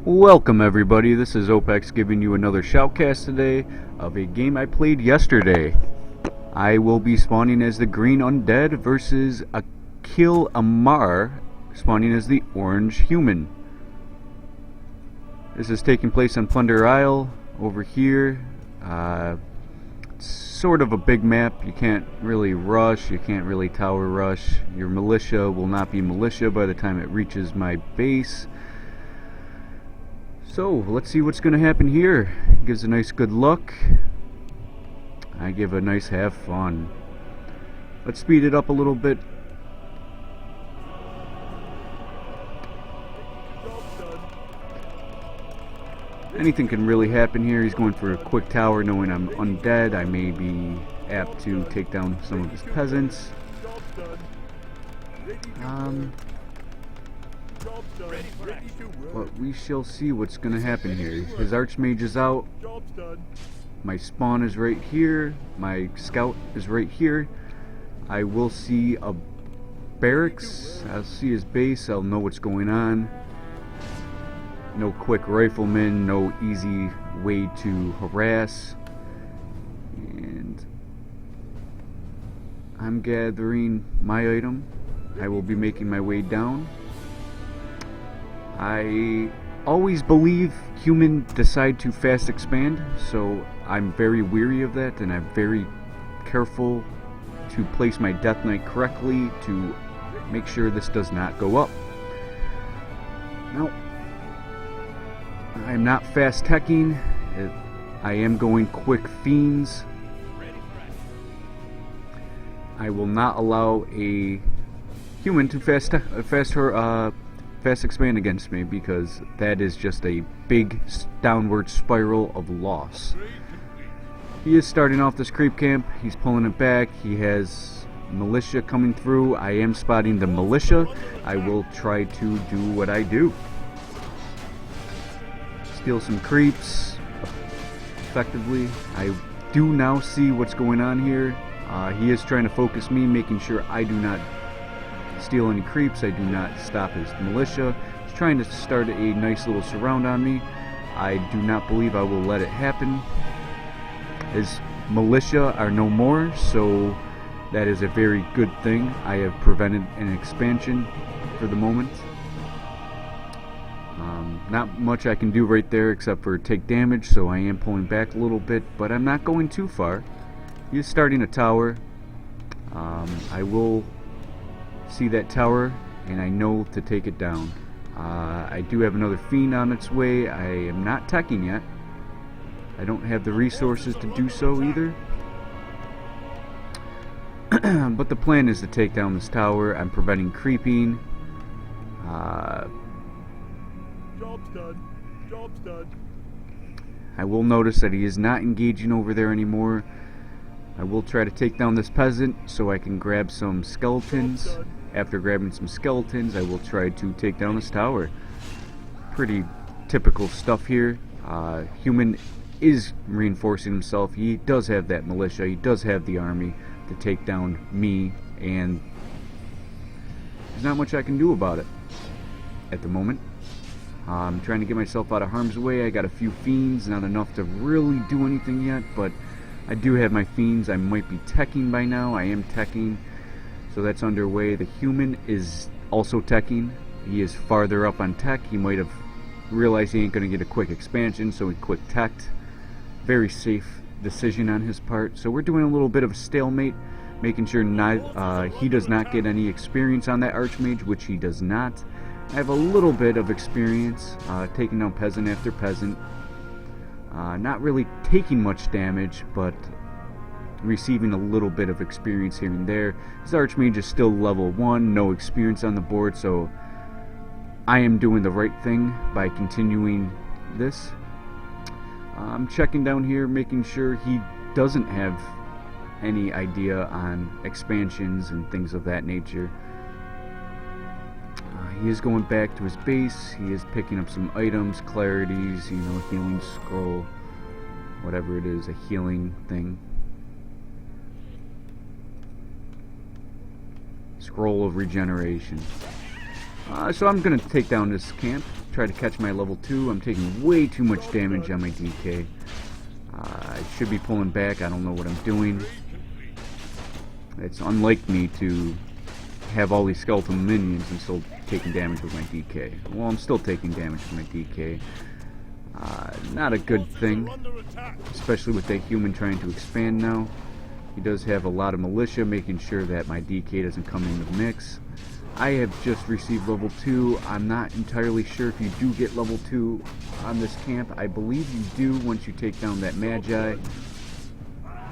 Welcome everybody, this is Opex giving you another shoutcast today of a game I played yesterday. I will be spawning as the green undead versus Akil Amar spawning as the orange human. This is taking place on Plunder Isle over here. Sort of a big map. You can't really rush, you can't really tower rush. Your militia will not be militia by the time it reaches my base. So, let's see what's going to happen here. Gives a nice good luck. I give a nice have fun. Let's speed it up a little bit. Anything can really happen here. He's going for a quick tower knowing I'm undead. I may be apt to take down some of his peasants. But we shall see what's going to happen here. His archmage is out. My spawn is right here. My scout is right here. I will see a barracks. I'll see his base. I'll know what's going on. No quick rifleman. No easy way to harass. And I'm gathering my item. I will be making my way down. I always believe humans decide to fast expand, so I'm very weary of that, and I'm very careful to place my Death Knight correctly to make sure this does not go up. Now, I'm not fast teching. I am going quick fiends. I will not allow a human to fast expand against me, because that is just a big downward spiral of loss. He is starting off this creep camp. He's pulling it back. He has militia coming through. I am spotting the militia. I will try to do what I do. Steal some creeps effectively. I do now see what's going on here. He is trying to focus me, making sure I do not steal any creeps. I do not stop his militia. He's trying to start a nice little surround on me. I do not believe I will let it happen. His militia are no more, so that is a very good thing. I have prevented an expansion for the moment. Not much I can do right there except for take damage, so I am pulling back a little bit, but I'm not going too far. He is starting a tower. I will see that tower, and I know to take it down. I do have another fiend on its way. I am not teching yet. I don't have the resources to do so either. But the plan is to take down this tower. I'm preventing creeping. Job's done. Job's done. I will notice that he is not engaging over there anymore. I will try to take down this peasant so I can grab some skeletons. After grabbing some skeletons, I will try to take down this tower. Pretty typical stuff here. Human is reinforcing himself. He does have that militia. He does have the army to take down me, and there's not much I can do about it at the moment. I'm trying to get myself out of harm's way. I got a few fiends, not enough to really do anything yet, but I do have my fiends. I might be teching by now. I am teching, so that's underway. The human is also teching. He is farther up on tech. He might have realized he ain't going to get a quick expansion, so he quick teched. Very safe decision on his part. So we're doing a little bit of a stalemate, making sure he does not get any experience on that archmage, which he does not. I have a little bit of experience taking down peasant after peasant. Not really taking much damage, but receiving a little bit of experience here and there. His archmage is still level 1, no experience on the board, so I am doing the right thing by continuing this. I'm checking down here, making sure he doesn't have any idea on expansions and things of that nature. He is going back to his base. He is picking up some items, clarities, healing scroll, whatever it is, a healing thing. Scroll of regeneration. So I'm going to take down this camp, try to catch my level 2. I'm taking way too much damage on my DK. I should be pulling back. I don't know what I'm doing. It's unlike me to have all these skeleton minions and still taking damage with my DK. Well, I'm still taking damage with my DK. Not a good thing, especially with that human trying to expand now. He does have a lot of militia making sure that my DK doesn't come in the mix. I have just received level 2. I'm not entirely sure if you do get level 2 on this camp. I believe you do once you take down that Magi.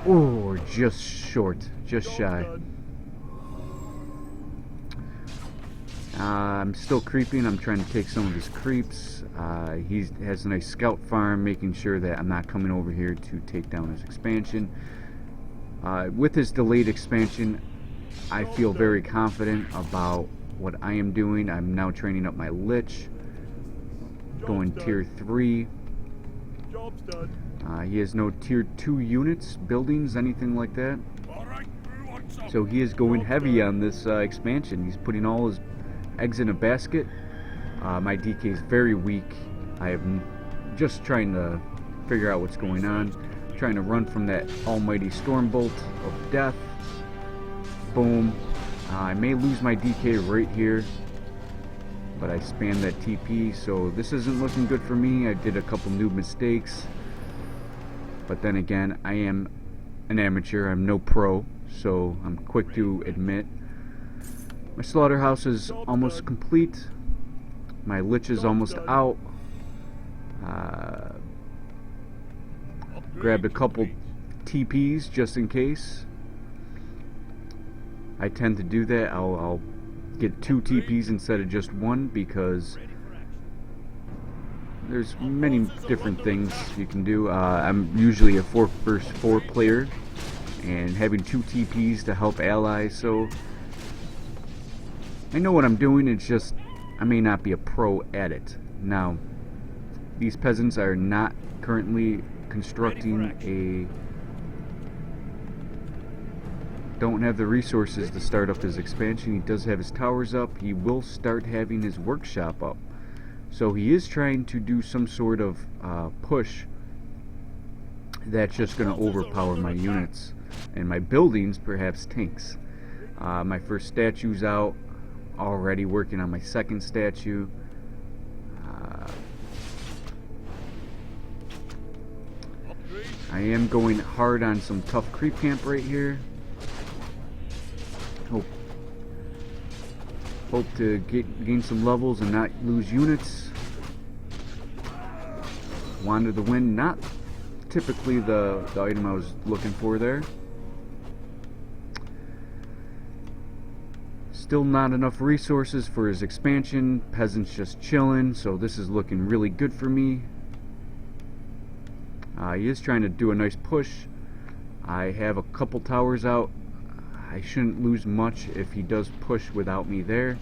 Oh, just short, just shy. I'm still creeping. I'm trying to take some of his creeps. He has a nice scout farm, making sure that I'm not coming over here to take down his expansion. With his delayed expansion, I feel very confident about what I am doing. I'm now training up my Lich, going tier 3. Job's done. He has no tier 2 units, buildings, anything like that. So he is going heavy on this expansion. He's putting all his eggs in a basket. My DK is very weak. I am just trying to figure out what's going on. Trying to run from that almighty Stormbolt of death. Boom. I may lose my DK right here, but I spammed that TP, so this isn't looking good for me. I did a couple noob mistakes, but then again, I am an amateur. I'm no pro, so I'm quick to admit. My slaughterhouse is almost complete. My Lich is almost out. Grabbed a couple TPs just in case. I tend to do that. I'll get 2 TPs instead of just 1 because there's many different things you can do. I'm usually a 4 versus 4 player, and having 2 TPs to help allies, so I know what I'm doing. It's just I may not be a pro at it. Now, these peasants are not currently constructing don't have the resources to start up his expansion. He does have his towers up. He will start having his workshop up. So he is trying to do some sort of push that's just going to overpower my units and my buildings, perhaps tanks. My first statue's out. Already working on my second statue. I am going hard on some tough creep camp right here. Hope to gain some levels and not lose units. Wand of the Wind, not typically the item I was looking for there. Still not enough resources for his expansion. Peasants just chilling, so this is looking really good for me. He is trying to do a nice push. I have a couple towers out. I shouldn't lose much if he does push without me there.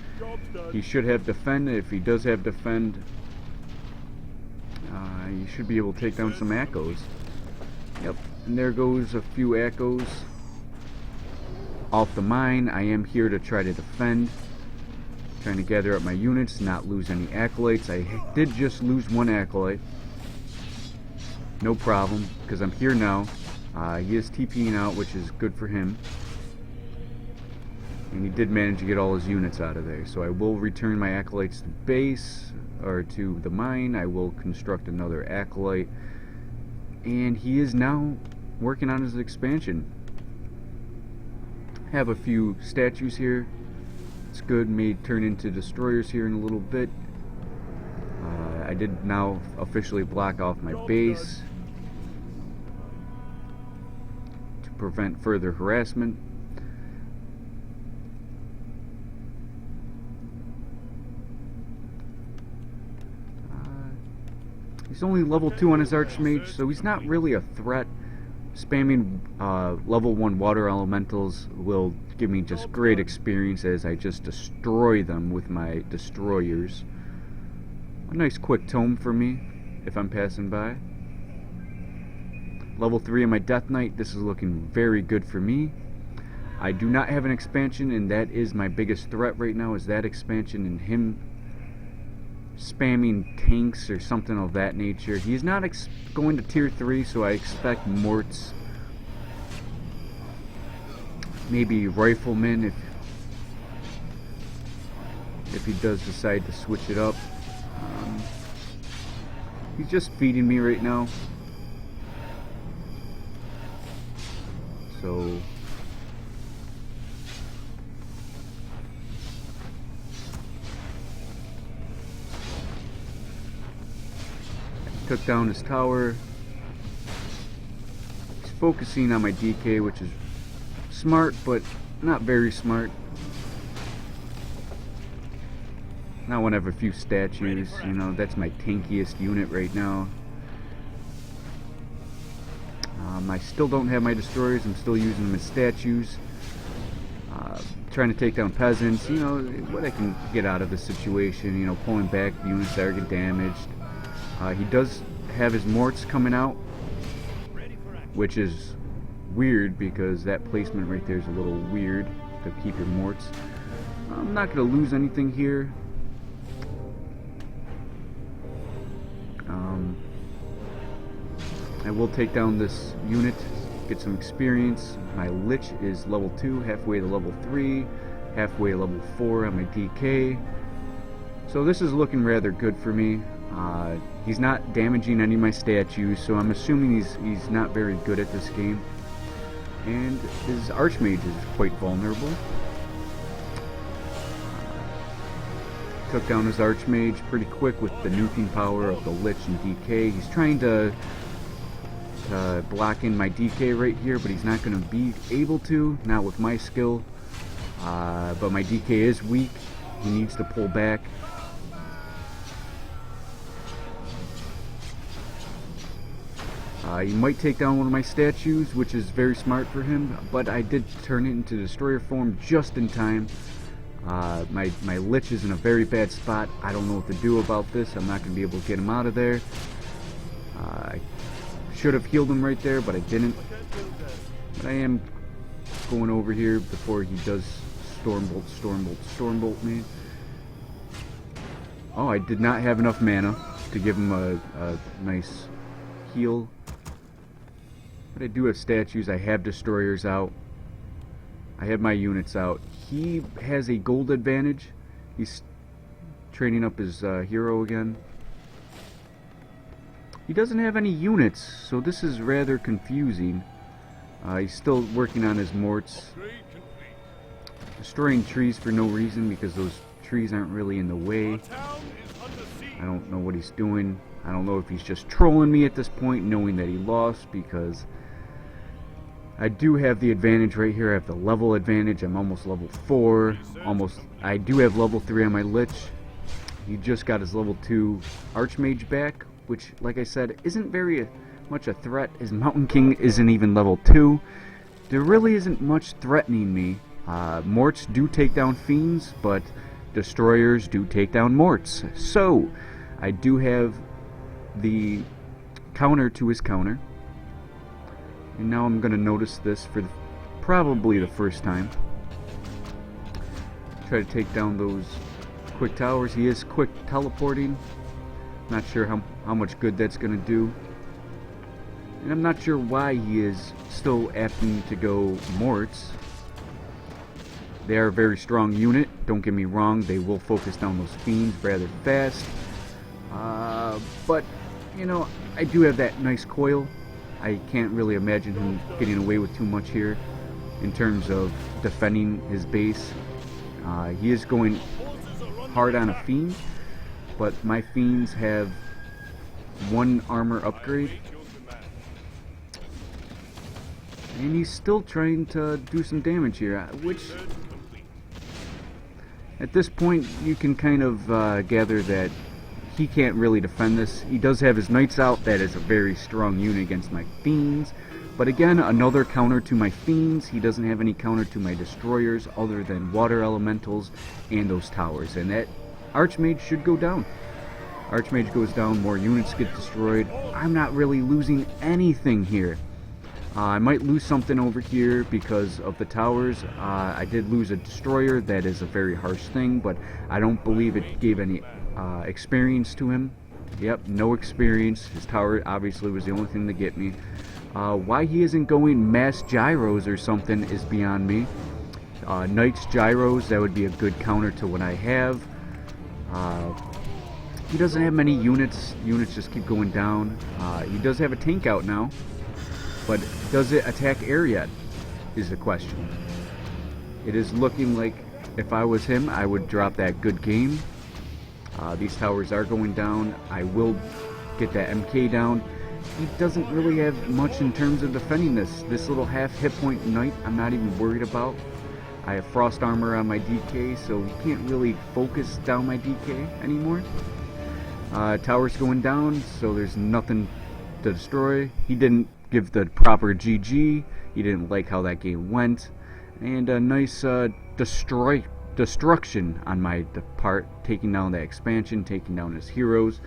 He should have defend. If he does have defend, you should be able to take down some echoes. Yep, and there goes a few echoes off the mine. I am here to try to defend, trying to gather up my units, not lose any acolytes. I did just lose 1 acolyte. No problem, because I'm here now. He is TPing out, which is good for him. And he did manage to get all his units out of there. So I will return my acolytes to base, or to the mine. I will construct another acolyte. And he is now working on his expansion. Have a few statues here. It's good. May turn into destroyers here in a little bit. I did now officially block off my base to prevent further harassment. He's only level 2 on his Archmage, so he's not really a threat. Spamming level 1 water elementals will give me just great experience as I just destroy them with my destroyers. A nice quick tome for me if I'm passing by. Level 3 on my Death Knight. This is looking very good for me. I do not have an expansion, and that is my biggest threat right now, is that expansion and him spamming tanks or something of that nature. He's not going to tier 3, so I expect Morts, maybe Rifleman if he does decide to switch it up. He's just feeding me right now, so took down his tower. He's focusing on my DK, which is smart, but not very smart. Now I want to have a few statues, you know, that's my tankiest unit right now. I still don't have my destroyers, I'm still using them as statues. Trying to take down peasants, you know, what I can get out of the situation, you know, pulling back units that are getting damaged. He does have his Morts coming out, which is weird because that placement right there is a little weird to keep your Morts. I'm not going to lose anything here. I will take down this unit, get some experience. My Lich is level 2, halfway to level 3, halfway to level 4 on my DK. So this is looking rather good for me. He's not damaging any of my statues, so I'm assuming he's not very good at this game. And his Archmage is quite vulnerable. Took down his Archmage pretty quick with the nuking power of the Lich and DK. He's trying to block in my DK right here, but he's not going to be able to, not with my skill. But my DK is weak. He needs to pull back. He might take down one of my statues, which is very smart for him, but I did turn it into destroyer form just in time. My Lich is in a very bad spot. I don't know what to do about this. I'm not going to be able to get him out of there. I should have healed him right there, but I didn't. But I am going over here before he does Stormbolt me. Oh, I did not have enough mana to give him a nice heal. But I do have statues, I have destroyers out, I have my units out. He has a gold advantage. He's training up his hero again. He doesn't have any units, so this is rather confusing. He's still working on his Morts. Destroying trees for no reason because those trees aren't really in the way. I don't know what he's doing. I don't know if he's just trolling me at this point, knowing that he lost, because I do have the advantage right here. I have the level advantage. I'm almost level 4. I do have level 3 on my Lich. He just got his level 2 Archmage back, which, like I said, isn't very much a threat. His Mountain King isn't even level 2. There really isn't much threatening me. Morts do take down Fiends, but Destroyers do take down Morts. So, I do have the counter to his counter. And now I'm going to notice this for probably the first time. Try to take down those quick towers. He is quick teleporting. Not sure how much good that's going to do. And I'm not sure why he is still opting to go Morts. They are a very strong unit, don't get me wrong. They will focus down those Fiends rather fast. But, you know, I do have that nice coil. I can't really imagine him getting away with too much here in terms of defending his base. He is going hard on a Fiend, but my Fiends have 1 armor upgrade. And he's still trying to do some damage here, which at this point you can kind of gather that he can't really defend this. He does have his Knights out. That is a very strong unit against my Fiends. But again, another counter to my Fiends. He doesn't have any counter to my Destroyers other than Water Elementals and those towers. And that Archmage should go down. Archmage goes down, more units get destroyed. I'm not really losing anything here. I might lose something over here because of the towers. I did lose a destroyer. That is a very harsh thing, but I don't believe it gave any experience to him. Yep, no experience. His tower obviously was the only thing to get me. Why he isn't going mass gyros or something is beyond me. Knight's gyros, that would be a good counter to what I have. He doesn't have many units. Units just keep going down. He does have a tank out now. But does it attack air yet, is the question. It is looking like if I was him, I would drop that good game. These towers are going down. I will get that MK down. He doesn't really have much in terms of defending this. This little half hit point knight, I'm not even worried about. I have frost armor on my DK, so he can't really focus down my DK anymore. Tower's going down, so there's nothing to destroy. He didn't give the proper GG. He didn't like how that game went. And a nice destruction on my part, taking down that expansion, taking down his heroes,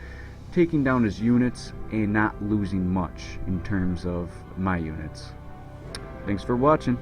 taking down his units, and not losing much in terms of my units. Thanks for watching.